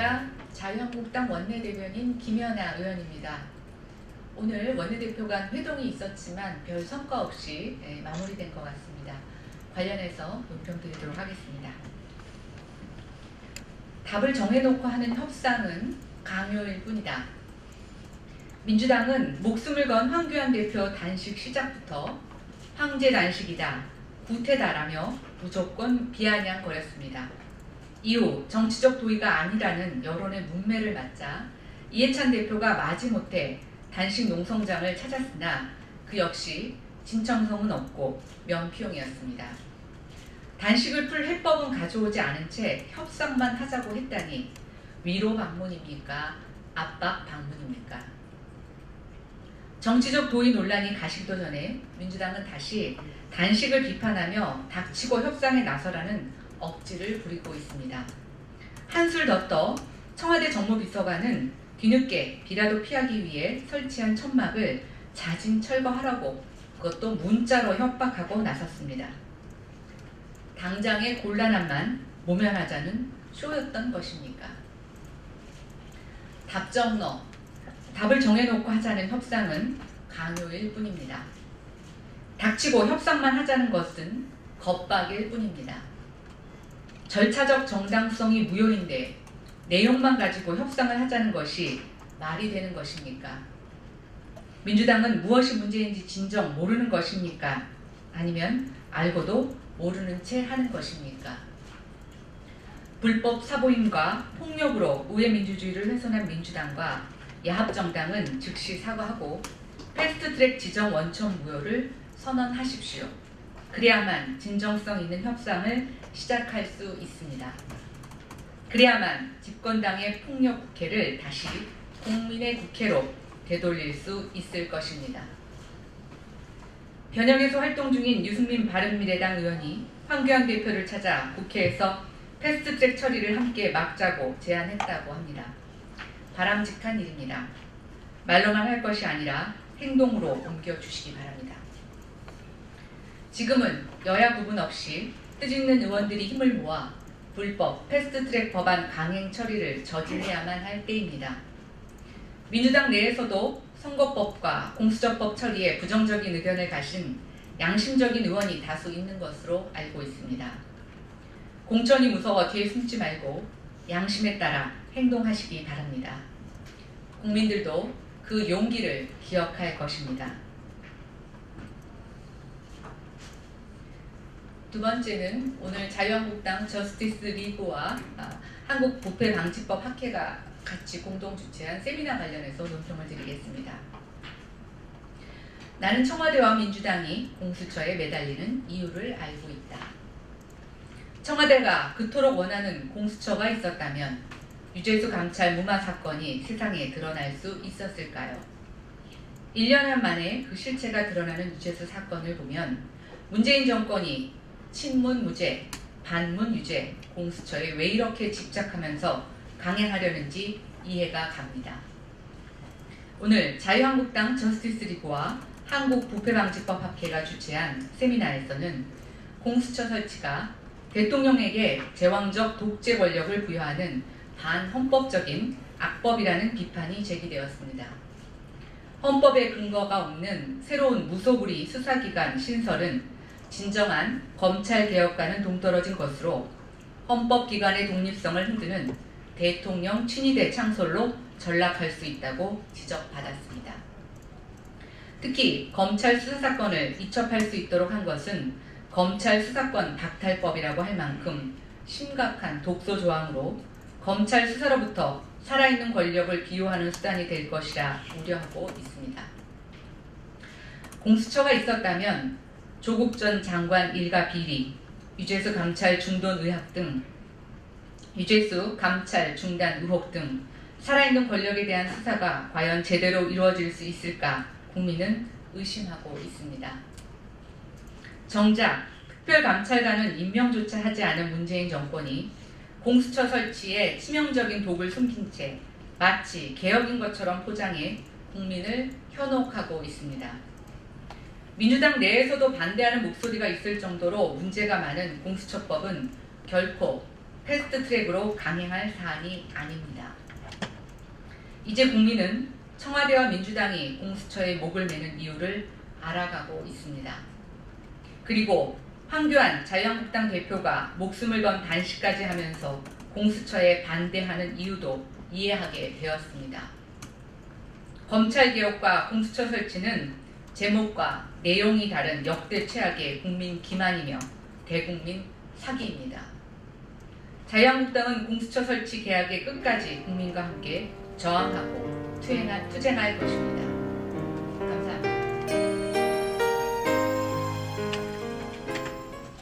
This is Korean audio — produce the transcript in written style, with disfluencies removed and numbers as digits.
안녕하십니까. 자유한국당 원내대변인 김연아 의원입니다. 오늘 원내대표 간 회동이 있었지만 별 성과 없이 마무리된 것 같습니다. 관련해서 논평드리도록 하겠습니다. 답을 정해놓고 하는 협상은 강요일 뿐이다. 민주당은 목숨을 건 황교안 대표 단식 시작부터 황제 단식이다, 구태다라며 무조건 비아냥거렸습니다. 이후 정치적 도의가 아니라는 여론의 문매를 맞자 이해찬 대표가 마지못해 단식 농성장을 찾았으나 그 역시 진정성은 없고 면피용이었습니다. 단식을 풀 해법은 가져오지 않은 채 협상만 하자고 했다니 위로 방문입니까? 압박 방문입니까? 정치적 도의 논란이 가시기도 전에 민주당은 다시 단식을 비판하며 닥치고 협상에 나서라는 억지를 부리고 있습니다. 한술 더 떠 청와대 정무비서관은 뒤늦게 비라도 피하기 위해 설치한 천막을 자진 철거하라고 그것도 문자로 협박하고 나섰습니다. 당장의 곤란함만 모면하자는 쇼였던 것입니까? 답정너, 답을 정해놓고 하자는 협상은 강요일 뿐입니다. 닥치고 협상만 하자는 것은 겁박일 뿐입니다. 절차적 정당성이 무효인데 내용만 가지고 협상을 하자는 것이 말이 되는 것입니까? 민주당은 무엇이 문제인지 진정 모르는 것입니까? 아니면 알고도 모르는 채 하는 것입니까? 불법 사보임과 폭력으로 우회민주주의를 훼손한 민주당과 야합정당은 즉시 사과하고 패스트트랙 지정 원천 무효를 선언하십시오. 그래야만 진정성 있는 협상을 시작할 수 있습니다. 그래야만 집권당의 폭력 국회를 다시 국민의 국회로 되돌릴 수 있을 것입니다. 변혁에서 활동 중인 유승민 바른미래당 의원이 황교안 대표를 찾아 국회에서 패스트트랙 처리를 함께 막자고 제안했다고 합니다. 바람직한 일입니다. 말로만 할 것이 아니라 행동으로 옮겨주시기 바랍니다. 지금은 여야 구분 없이 뜻있는 의원들이 힘을 모아 불법 패스트트랙 법안 강행 처리를 저지해야만 할 때입니다. 민주당 내에서도 선거법과 공수처법 처리에 부정적인 의견을 가진 양심적인 의원이 다수 있는 것으로 알고 있습니다. 공천이 무서워 뒤에 숨지 말고 양심에 따라 행동하시기 바랍니다. 국민들도 그 용기를 기억할 것입니다. 두 번째는 오늘 자유한국당 저스티스 리그와 한국부패방지법 학회가 같이 공동 주최한 세미나 관련해서 논평을 드리겠습니다. 나는 청와대와 민주당이 공수처에 매달리는 이유를 알고 있다. 청와대가 그토록 원하는 공수처가 있었다면 유재수 감찰 무마 사건이 세상에 드러날 수 있었을까요? 1년여 만에 그 실체가 드러나는 유재수 사건을 보면 문재인 정권이 친문 무죄, 반문 유죄, 공수처에 왜 이렇게 집착하면서 강행하려는지 이해가 갑니다. 오늘 자유한국당 저스티스 리그와 한국부패방지법 학회가 주최한 세미나에서는 공수처 설치가 대통령에게 제왕적 독재 권력을 부여하는 반헌법적인 악법이라는 비판이 제기되었습니다. 헌법에 근거가 없는 새로운 무소불위 수사기관 신설은 진정한 검찰개혁과는 동떨어진 것으로 헌법기관의 독립성을 흔드는 대통령 친위대 창설로 전락할 수 있다고 지적받았습니다. 특히 검찰 수사사건을 이첩할 수 있도록 한 것은 검찰 수사권 박탈법이라고 할 만큼 심각한 독소조항으로 검찰 수사로부터 살아있는 권력을 비호하는 수단이 될 것이라 우려하고 있습니다. 공수처가 있었다면 조국 전 장관 일가 비리, 유재수 감찰 중돈 의혹 등 유재수 감찰 중단 의혹 등 살아있는 권력에 대한 수사가 과연 제대로 이루어질 수 있을까 국민은 의심하고 있습니다. 정작 특별감찰관은 임명조차 하지 않은 문재인 정권이 공수처 설치에 치명적인 독을 숨긴 채 마치 개혁인 것처럼 포장해 국민을 현혹하고 있습니다. 민주당 내에서도 반대하는 목소리가 있을 정도로 문제가 많은 공수처법은 결코 패스트트랙으로 강행할 사안이 아닙니다. 이제 국민은 청와대와 민주당이 공수처에 목을 매는 이유를 알아가고 있습니다. 그리고 황교안 자유한국당 대표가 목숨을 건 단식까지 하면서 공수처에 반대하는 이유도 이해하게 되었습니다. 검찰개혁과 공수처 설치는 제목과 내용이 다른 역대 최악의 국민 기만이며 대국민 사기입니다. 자유한국당은 공수처 설치 계약의 끝까지 국민과 함께 저항하고 투쟁할 것입니다.